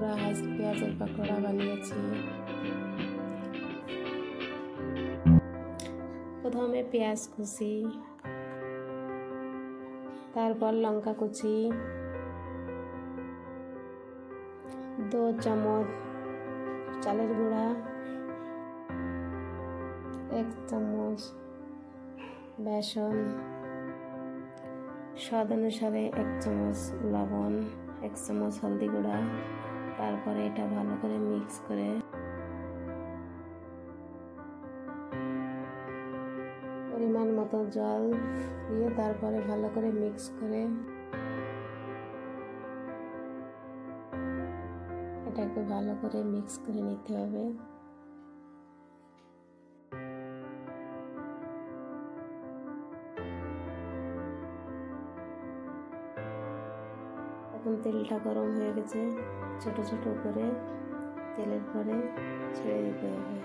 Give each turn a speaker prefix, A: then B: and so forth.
A: বন্ধুরা, আজ পেঁয়াজের পকোড়া বানিয়েছি। প্রথমে পেঁয়াজ কুচি, তারপর লঙ্কা কুচি, 2 চামচ চালের গুঁড়া, 1 চামচ বেসন, স্বাদ অনুসারে 1 চামচ লবণ, 1 চামচ হলদি গুঁড়া। তারপরে এটা ভালো করে মিক্স করে পরিমাণ মতো জল দিয়ে তারপরে ভালো করে মিক্স করে এটাকে ভালো করে মিক্স করে নিতে হবে। এখন তেলটা গরম হয়ে গেছে, ছোট ছোট করে তেলের পরে ছেড়ে দিতে হবে।